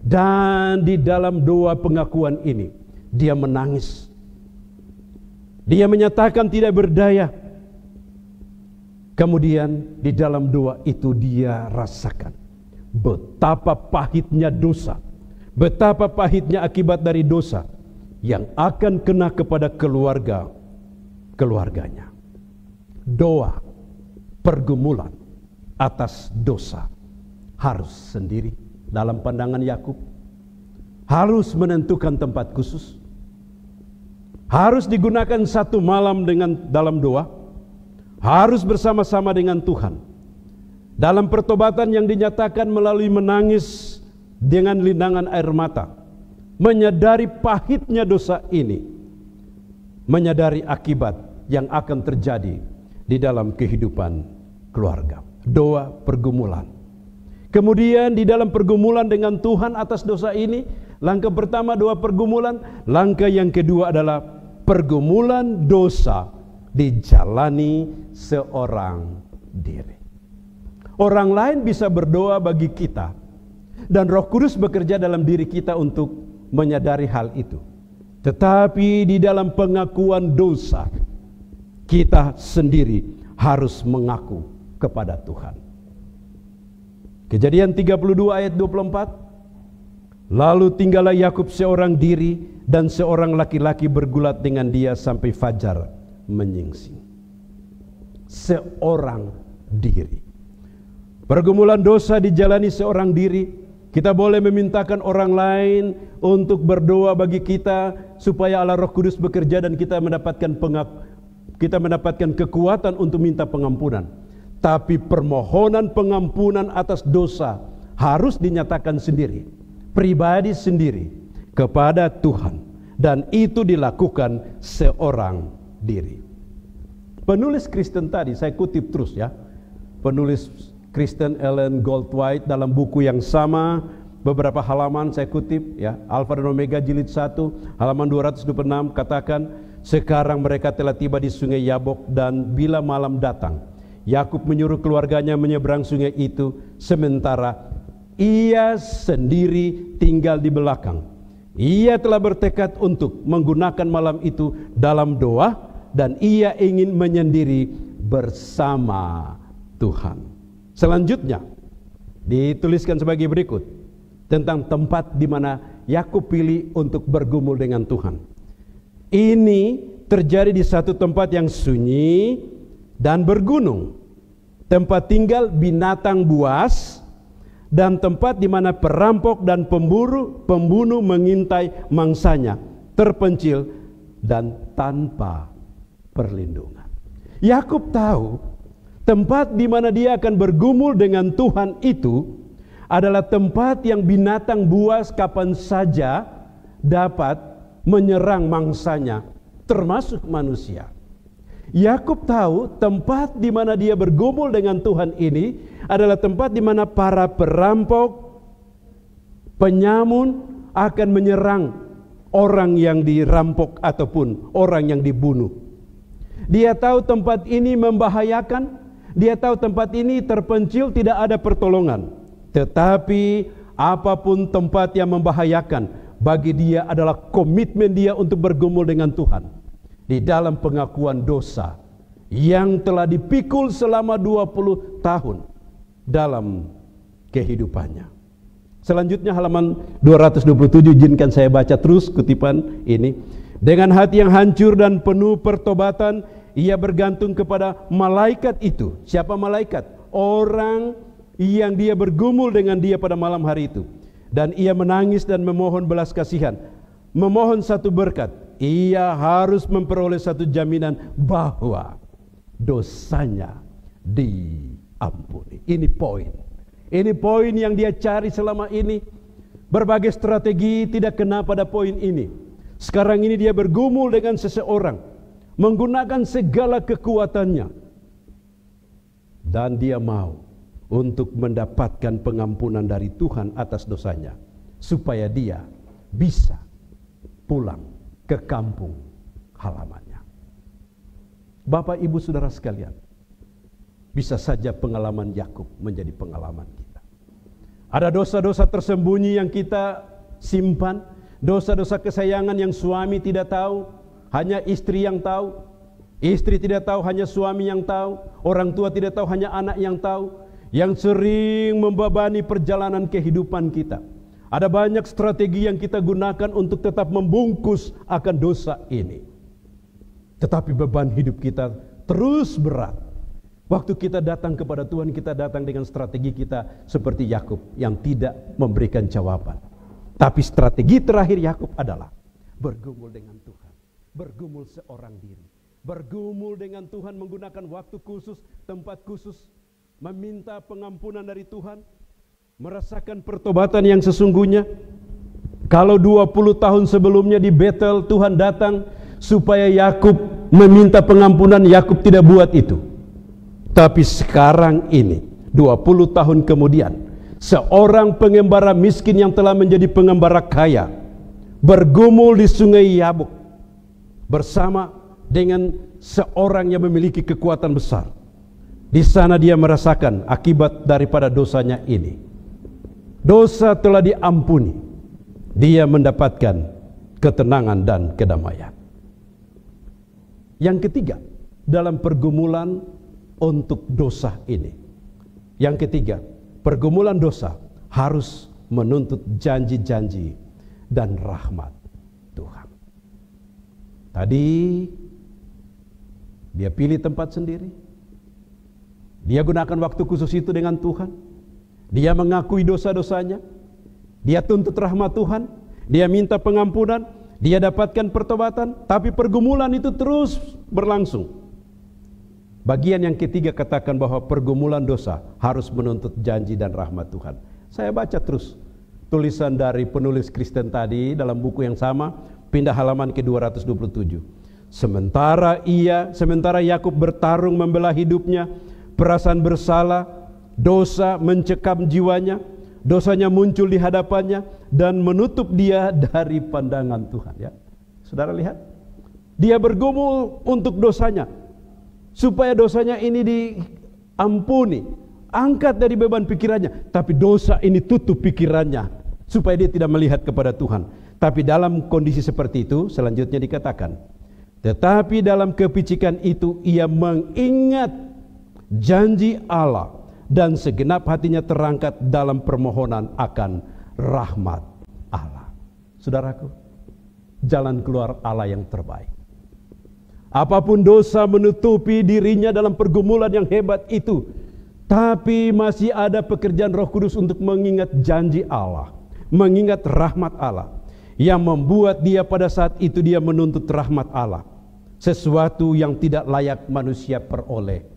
Dan di dalam doa pengakuan ini, dia menangis. Dia menyatakan tidak berdaya. Kemudian di dalam doa itu dia rasakan betapa pahitnya dosa, betapa pahitnya akibat dari dosa yang akan kena kepada keluarganya. Doa pergumulan atas dosa harus sendiri. dalam pandangan Yakub harus menentukan tempat khusus, harus digunakan satu malam dalam doa, harus bersama-sama dengan Tuhan dalam pertobatan yang dinyatakan melalui menangis dengan lindangan air mata, menyadari pahitnya dosa ini, menyadari akibat yang akan terjadi di dalam kehidupan keluarga. Doa pergumulan. Kemudian di dalam pergumulan dengan Tuhan atas dosa ini, langkah pertama doa pergumulan, langkah yang kedua adalah pergumulan dosa dijalani seorang diri. Orang lain bisa berdoa bagi kita, dan Roh Kudus bekerja dalam diri kita untuk menyadari hal itu. Tetapi di dalam pengakuan dosa, kita sendiri harus mengaku kepada Tuhan. Kejadian 32 ayat 24. Lalu tinggallah Yakub seorang diri, dan seorang laki-laki bergulat dengan dia sampai fajar menyingsing. Seorang diri. Pergumulan dosa dijalani seorang diri. Kita boleh memintakan orang lain untuk berdoa bagi kita supaya Allah Roh Kudus bekerja dan kita mendapatkan kekuatan untuk minta pengampunan. Tapi permohonan pengampunan atas dosa harus dinyatakan sendiri, pribadi sendiri kepada Tuhan, dan itu dilakukan seorang diri. Penulis Kristen tadi, saya kutip terus ya, penulis Kristen Ellen Goldwhite dalam buku yang sama, beberapa halaman saya kutip ya, Alfa dan Omega jilid 1 halaman 226, katakan, sekarang mereka telah tiba di sungai Yabok, dan bila malam datang, Yakub menyuruh keluarganya menyeberang sungai itu, sementara ia sendiri tinggal di belakang. Ia telah bertekad untuk menggunakan malam itu dalam doa, dan ia ingin menyendiri bersama Tuhan. Selanjutnya dituliskan sebagai berikut tentang tempat di mana Yakub pilih untuk bergumul dengan Tuhan. Ini terjadi di satu tempat yang sunyi dan bergunung, tempat tinggal binatang buas, dan tempat di mana perampok dan pembunuh mengintai mangsanya, terpencil dan tanpa perlindungan. Yakub tahu tempat di mana dia akan bergumul dengan Tuhan itu adalah tempat yang binatang buas kapan saja dapat menyerang mangsanya, termasuk manusia. Yakub tahu tempat di mana dia bergumul dengan Tuhan ini adalah tempat di mana para perampok, penyamun akan menyerang orang yang dirampok ataupun orang yang dibunuh. Dia tahu tempat ini membahayakan, dia tahu tempat ini terpencil, tidak ada pertolongan. Tetapi apapun tempat yang membahayakan, bagi dia adalah komitmen dia untuk bergumul dengan Tuhan di dalam pengakuan dosa yang telah dipikul selama 20 tahun dalam kehidupannya. Selanjutnya halaman 227, izinkan saya baca terus kutipan ini. Dengan hati yang hancur dan penuh pertobatan, ia bergantung kepada malaikat itu. Siapa malaikat? Orang yang dia bergumul dengan dia pada malam hari itu. Dan ia menangis dan memohon belas kasihan, memohon satu berkat. Ia harus memperoleh satu jaminan bahwa dosanya diampuni. Ini poin. Ini poin yang dia cari selama ini. Berbagai strategi tidak kena pada poin ini. Sekarang ini dia bergumul dengan seseorang, menggunakan segala kekuatannya, dan dia mau untuk mendapatkan pengampunan dari Tuhan atas dosanya, supaya dia bisa pulang ke kampung halamannya. Bapak, Ibu, Saudara sekalian, bisa saja pengalaman Yakub menjadi pengalaman kita. Ada dosa-dosa tersembunyi yang kita simpan, dosa-dosa kesayangan yang suami tidak tahu, hanya istri yang tahu. Istri tidak tahu, hanya suami yang tahu. Orang tua tidak tahu, hanya anak yang tahu. Yang sering membebani perjalanan kehidupan kita. Ada banyak strategi yang kita gunakan untuk tetap membungkus akan dosa ini. Tetapi beban hidup kita terus berat. Waktu kita datang kepada Tuhan, kita datang dengan strategi kita seperti Yakub yang tidak memberikan jawaban. Tapi strategi terakhir Yakub adalah bergumul dengan Tuhan, bergumul seorang diri, bergumul dengan Tuhan menggunakan waktu khusus, tempat khusus, meminta pengampunan dari Tuhan, merasakan pertobatan yang sesungguhnya. Kalau 20 tahun sebelumnya di Betel Tuhan datang supaya Yakub meminta pengampunan, Yakub tidak buat itu. Tapi sekarang ini 20 tahun kemudian, seorang pengembara miskin yang telah menjadi pengembara kaya bergumul di sungai Yabok bersama dengan seorang yang memiliki kekuatan besar. Di sana dia merasakan akibat daripada dosanya ini. Dosa telah diampuni. Dia mendapatkan ketenangan dan kedamaian. Yang ketiga, dalam pergumulan untuk dosa ini. Yang ketiga, pergumulan dosa harus menuntut janji-janji dan rahmat Tuhan. Tadi dia pilih tempat sendiri. Dia gunakan waktu khusus itu dengan Tuhan. Dia mengakui dosa-dosanya. Dia tuntut rahmat Tuhan. Dia minta pengampunan. Dia dapatkan pertobatan. Tapi pergumulan itu terus berlangsung. Bagian yang ketiga katakan bahwa pergumulan dosa harus menuntut janji dan rahmat Tuhan. Saya baca terus tulisan dari penulis Kristen tadi dalam buku yang sama, pindah halaman ke 227. Sementara Yakub bertarung membela hidupnya, perasaan bersalah, dosa mencekam jiwanya, dosanya muncul di hadapannya dan menutup dia dari pandangan Tuhan. Ya, saudara lihat, dia bergumul untuk dosanya, supaya dosanya ini diampuni, angkat dari beban pikirannya. Tapi dosa ini tutup pikirannya, supaya dia tidak melihat kepada Tuhan. Tapi dalam kondisi seperti itu, selanjutnya dikatakan, tetapi dalam kepicikan itu ia mengingat janji Allah, dan segenap hatinya terangkat dalam permohonan akan rahmat Allah. Saudaraku, jalan keluar Allah yang terbaik. Apapun dosa menutupi dirinya dalam pergumulan yang hebat itu, tapi masih ada pekerjaan Roh Kudus untuk mengingat janji Allah, mengingat rahmat Allah, yang membuat dia pada saat itu dia menuntut rahmat Allah, sesuatu yang tidak layak manusia peroleh.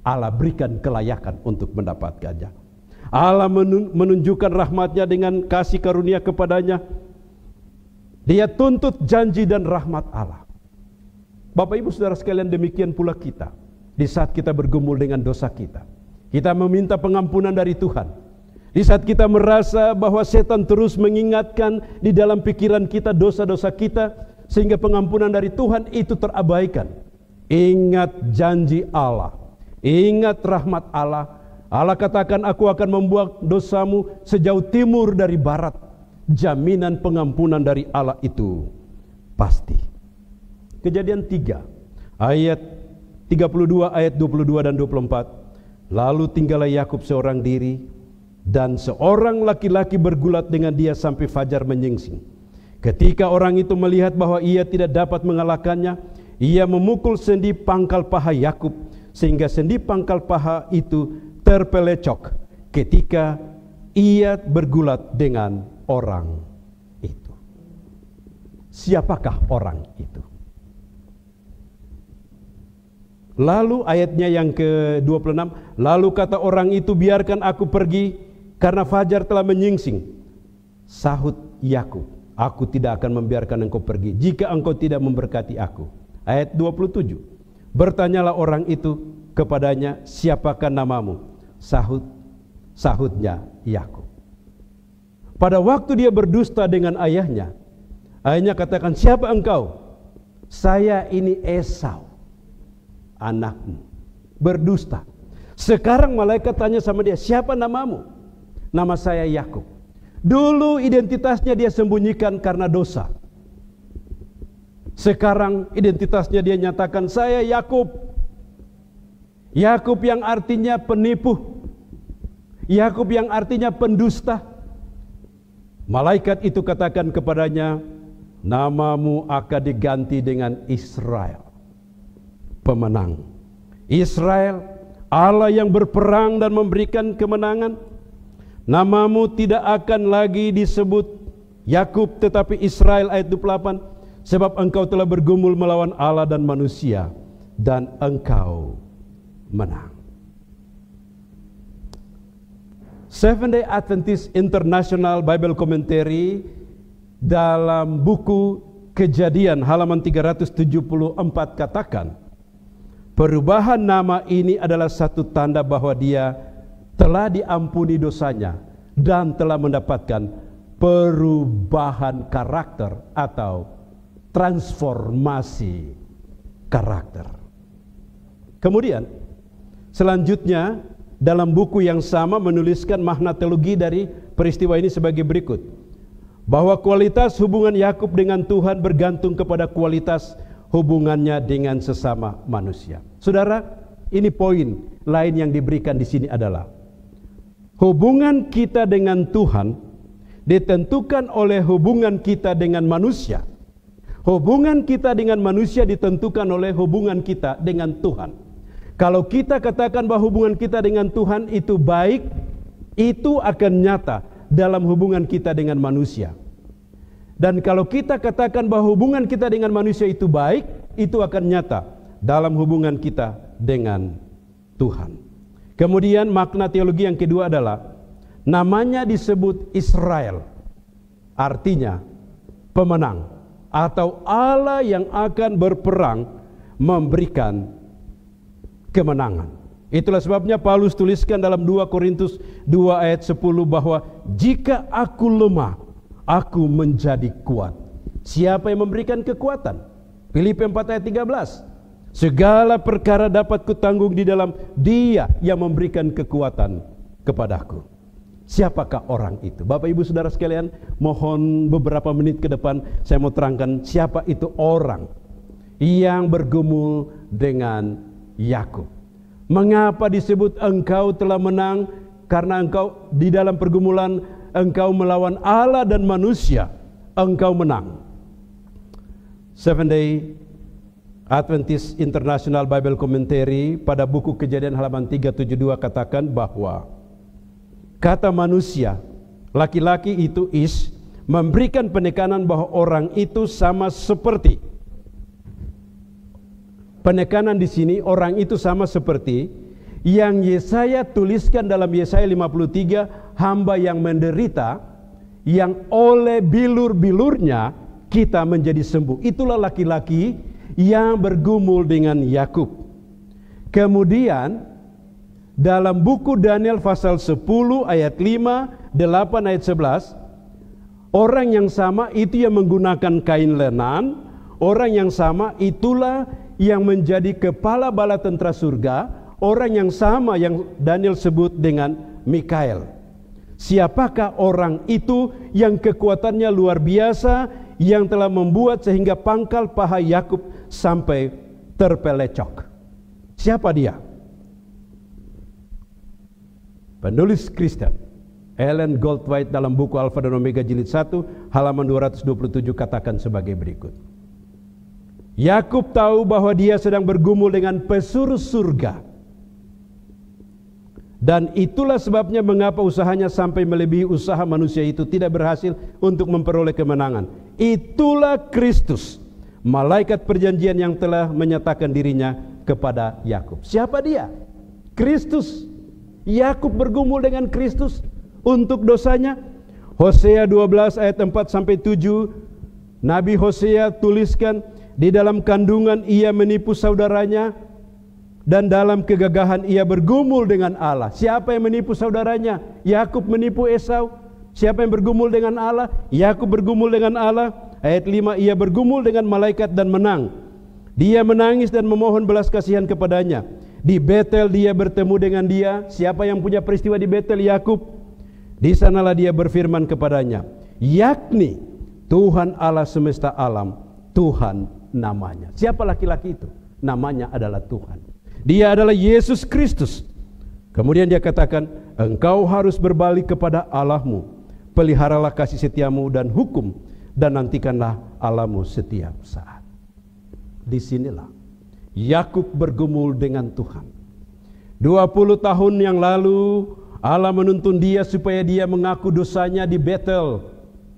Allah berikan kelayakan untuk mendapatkannya. Allah menunjukkan rahmatnya dengan kasih karunia kepadanya. Dia tuntut janji dan rahmat Allah. Bapak Ibu Saudara sekalian, demikian pula kita. Di saat kita bergumul dengan dosa kita, kita meminta pengampunan dari Tuhan. Di saat kita merasa bahwa setan terus mengingatkan di dalam pikiran kita dosa-dosa kita, sehingga pengampunan dari Tuhan itu terabaikan. Ingat janji Allah, ingat rahmat Allah. Allah katakan, aku akan membuat dosamu sejauh timur dari barat. Jaminan pengampunan dari Allah itu pasti. Kejadian 3 ayat 32, ayat 22 dan 24. Lalu tinggallah Yakub seorang diri, dan seorang laki-laki bergulat dengan dia sampai fajar menyingsing. Ketika orang itu melihat bahwa ia tidak dapat mengalahkannya, ia memukul sendi pangkal paha Yakub, sehingga sendi pangkal paha itu terpelecok ketika ia bergulat dengan orang itu. Siapakah orang itu? Lalu ayatnya yang ke-26, lalu kata orang itu, biarkan aku pergi karena fajar telah menyingsing. Sahut Yakub, aku tidak akan membiarkan engkau pergi jika engkau tidak memberkati aku. Ayat 27, bertanyalah orang itu kepadanya, siapakah namamu? Sahutnya Yakub. Pada waktu dia berdusta dengan ayahnya, ayahnya katakan, siapa engkau? Saya ini Esau, anakmu. Berdusta. Sekarang malaikat tanya sama dia, siapa namamu? Nama saya Yakub. Dulu identitasnya dia sembunyikan karena dosa. Sekarang identitasnya dia nyatakan, saya Yakub. Yakub yang artinya penipu, Yakub yang artinya pendusta. Malaikat itu katakan kepadanya, namamu akan diganti dengan Israel, pemenang. Israel Allah yang berperang dan memberikan kemenangan. Namamu tidak akan lagi disebut Yakub tetapi Israel, ayat 28, sebab engkau telah bergumul melawan Allah dan manusia dan engkau menang. Seventh-day Adventist International Bible Commentary dalam buku Kejadian halaman 374 katakan, perubahan nama ini adalah satu tanda bahwa dia telah diampuni dosanya dan telah mendapatkan perubahan karakter atau transformasi karakter. Kemudian selanjutnya dalam buku yang sama menuliskan makna teologi dari peristiwa ini sebagai berikut, bahwa kualitas hubungan Yakub dengan Tuhan bergantung kepada kualitas hubungannya dengan sesama manusia. Saudara, ini poin lain yang diberikan di sini adalah hubungan kita dengan Tuhan ditentukan oleh hubungan kita dengan manusia. Hubungan kita dengan manusia ditentukan oleh hubungan kita dengan Tuhan. Kalau kita katakan bahwa hubungan kita dengan Tuhan itu baik, itu akan nyata dalam hubungan kita dengan manusia. Dan kalau kita katakan bahwa hubungan kita dengan manusia itu baik, itu akan nyata dalam hubungan kita dengan Tuhan. Kemudian makna teologi yang kedua adalah namanya disebut Israel, artinya pemenang atau Allah yang akan berperang memberikan kemenangan. Itulah sebabnya Paulus tuliskan dalam 2 Korintus 2 ayat 10 bahwa jika aku lemah, aku menjadi kuat. Siapa yang memberikan kekuatan? Filipi 4 ayat 13. Segala perkara dapat kutanggung di dalam Dia yang memberikan kekuatan kepadaku. Siapakah orang itu? Bapak Ibu Saudara sekalian, mohon beberapa menit ke depan saya mau terangkan siapa itu orang yang bergumul dengan Yakub. Mengapa disebut engkau telah menang? Karena engkau di dalam pergumulan engkau melawan Allah dan manusia, engkau menang. Seventh-day Adventist International Bible Commentary pada buku Kejadian halaman 372 katakan bahwa kata manusia, laki-laki itu is, memberikan penekanan bahwa orang itu sama seperti. Penekanan di sini orang itu sama seperti yang Yesaya tuliskan dalam Yesaya 53, hamba yang menderita, yang oleh bilur-bilurnya kita menjadi sembuh. Itulah laki-laki yang bergumul dengan Yakub. Kemudian dalam buku Daniel pasal 10 ayat 5, 8 ayat 11, orang yang sama itu yang menggunakan kain lenan, orang yang sama itulah yang menjadi kepala bala tentara surga, orang yang sama yang Daniel sebut dengan Mikael. Siapakah orang itu yang kekuatannya luar biasa, yang telah membuat sehingga pangkal paha Yakub sampai terpelecok? Siapa dia? Penulis Kristen Ellen Goldwhite dalam buku Alfa dan Omega jilid 1 halaman 227 katakan sebagai berikut. Yakub tahu bahwa dia sedang bergumul dengan pesuruh surga. Dan itulah sebabnya mengapa usahanya sampai melebihi usaha manusia itu tidak berhasil untuk memperoleh kemenangan. Itulah Kristus, malaikat perjanjian yang telah menyatakan dirinya kepada Yakub. Siapa dia? Kristus. Yakub bergumul dengan Kristus untuk dosanya. Hosea 12 ayat 4 sampai 7, Nabi Hosea tuliskan, di dalam kandungan ia menipu saudaranya, dan dalam kegagahan ia bergumul dengan Allah. Siapa yang menipu saudaranya? Yakub menipu Esau. Siapa yang bergumul dengan Allah? Yakub bergumul dengan Allah. Ayat 5, ia bergumul dengan malaikat dan menang. Dia menangis dan memohon belas kasihan kepadanya. Di Betel dia bertemu dengan dia. Siapa yang punya peristiwa di Betel? Yakub. Di sanalah dia berfirman kepadanya, yakni Tuhan Allah semesta alam, Tuhan namanya. Siapa laki-laki itu? Namanya adalah Tuhan. Dia adalah Yesus Kristus. Kemudian dia katakan, engkau harus berbalik kepada Allahmu, peliharalah kasih setiamu dan hukum, dan nantikanlah Allahmu setiap saat. Disinilah Yakub bergumul dengan Tuhan. 20 tahun yang lalu Allah menuntun dia supaya dia mengaku dosanya di Betel.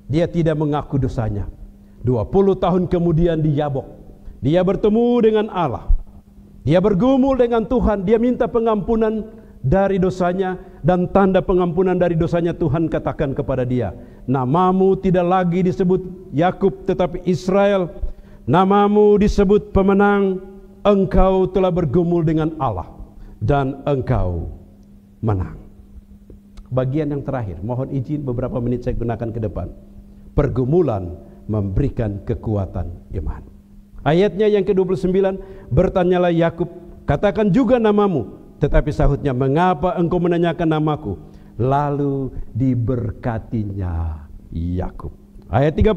Dia tidak mengaku dosanya. 20 tahun kemudian di Yabok, dia bertemu dengan Allah. Dia bergumul dengan Tuhan. Dia minta pengampunan dari dosanya, dan tanda pengampunan dari dosanya Tuhan katakan kepada dia, namamu tidak lagi disebut Yakub tetapi Israel. Namamu disebut pemenang. Engkau telah bergumul dengan Allah dan engkau menang. Bagian yang terakhir, mohon izin beberapa menit saya gunakan ke depan. Pergumulan memberikan kekuatan iman. Ayatnya yang ke-29, bertanyalah Yakub, katakan juga namamu. Tetapi sahutnya, mengapa engkau menanyakan namaku? Lalu diberkatinya Yakub. Ayat 30,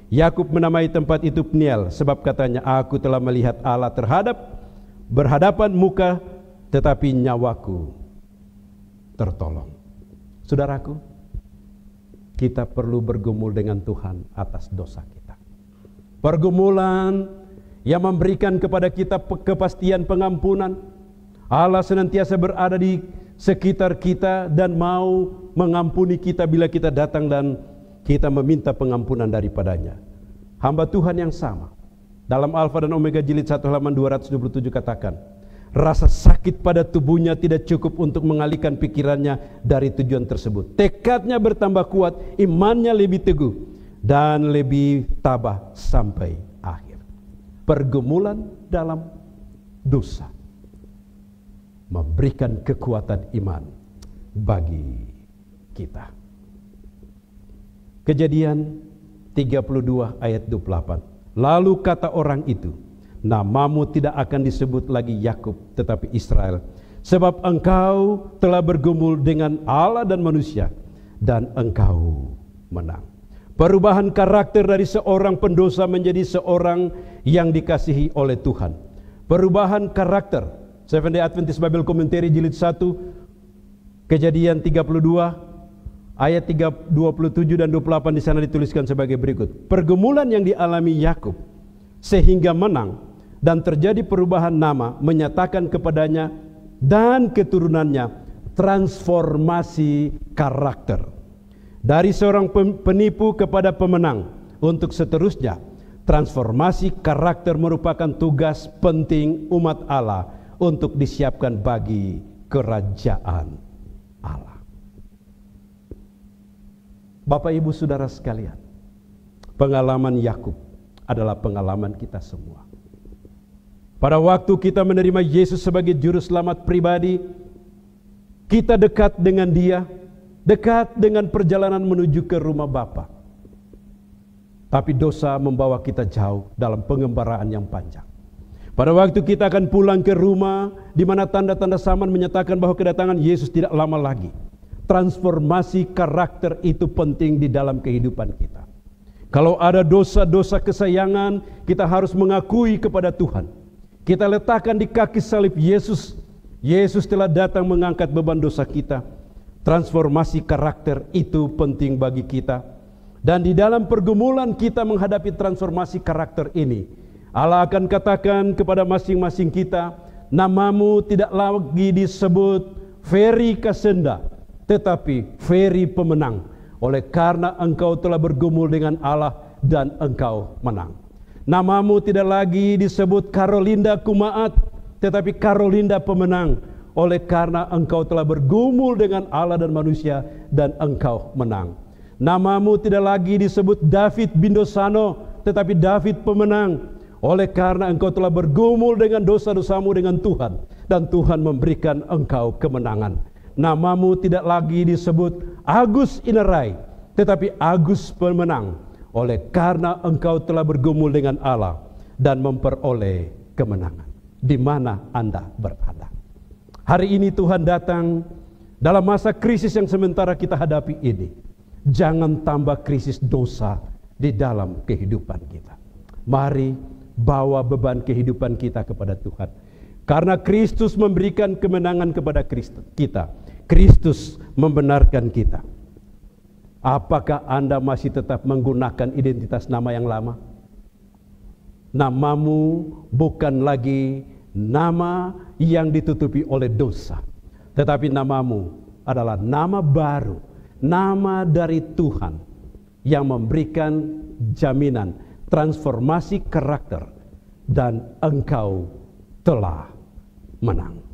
Yakub menamai tempat itu Peniel, sebab katanya, aku telah melihat Allah berhadapan muka, tetapi nyawaku tertolong. Saudaraku, kita perlu bergumul dengan Tuhan atas dosa kita. Pergumulan yang memberikan kepada kita kepastian pengampunan. Allah senantiasa berada di sekitar kita dan mau mengampuni kita bila kita datang dan kita meminta pengampunan daripadanya. Hamba Tuhan yang sama dalam Alfa dan Omega jilid 1 halaman 227 katakan, rasa sakit pada tubuhnya tidak cukup untuk mengalihkan pikirannya dari tujuan tersebut. Tekadnya bertambah kuat, imannya lebih teguh dan lebih tabah sampai akhir. Pergumulan dalam dosa memberikan kekuatan iman bagi kita. Kejadian 32 ayat 28. Lalu kata orang itu, namamu tidak akan disebut lagi Yakub tetapi Israel, sebab engkau telah bergumul dengan Allah dan manusia, dan engkau menang. Perubahan karakter dari seorang pendosa menjadi seorang yang dikasihi oleh Tuhan. Perubahan karakter. Seventh Day Adventist Bible Commentary jilid 1, Kejadian 32 ayat 27 dan 28 di sana dituliskan sebagai berikut. Pergumulan yang dialami Yakub sehingga menang dan terjadi perubahan nama menyatakan kepadanya dan keturunannya transformasi karakter. Dari seorang penipu kepada pemenang. Untuk seterusnya, transformasi karakter merupakan tugas penting umat Allah untuk disiapkan bagi kerajaan Allah. Bapak Ibu Saudara sekalian, pengalaman Yakub adalah pengalaman kita semua. Pada waktu kita menerima Yesus sebagai juru selamat pribadi, kita dekat dengan Dia, dekat dengan perjalanan menuju ke rumah Bapa. Tapi dosa membawa kita jauh dalam pengembaraan yang panjang. Pada waktu kita akan pulang ke rumah, di mana tanda-tanda zaman menyatakan bahwa kedatangan Yesus tidak lama lagi. Transformasi karakter itu penting di dalam kehidupan kita. Kalau ada dosa-dosa kesayangan, kita harus mengakui kepada Tuhan. Kita letakkan di kaki salib Yesus. Yesus telah datang mengangkat beban dosa kita. Transformasi karakter itu penting bagi kita. Dan di dalam pergumulan kita menghadapi transformasi karakter ini, Allah akan katakan kepada masing-masing kita, namamu tidak lagi disebut Ferry Kasenda, tetapi Ferry pemenang, oleh karena engkau telah bergumul dengan Allah dan engkau menang. Namamu tidak lagi disebut Karolinda Kumaat, tetapi Karolinda pemenang, oleh karena engkau telah bergumul dengan Allah dan manusia dan engkau menang. Namamu tidak lagi disebut David Bindosano, tetapi David pemenang, oleh karena engkau telah bergumul dengan dosa-dosamu dengan Tuhan, dan Tuhan memberikan engkau kemenangan. Namamu tidak lagi disebut Agus Inerai, tetapi Agus pemenang, oleh karena engkau telah bergumul dengan Allah dan memperoleh kemenangan. Di mana Anda berada? Hari ini Tuhan datang dalam masa krisis yang sementara kita hadapi ini. Jangan tambah krisis dosa di dalam kehidupan kita. Mari bawa beban kehidupan kita kepada Tuhan. Karena Kristus memberikan kemenangan kepada kita. Kristus membenarkan kita. Apakah Anda masih tetap menggunakan identitas nama yang lama? Namamu bukan lagi nama yang ditutupi oleh dosa. Tetapi namamu adalah nama baru, nama dari Tuhan yang memberikan jaminan transformasi karakter, dan engkau telah menang.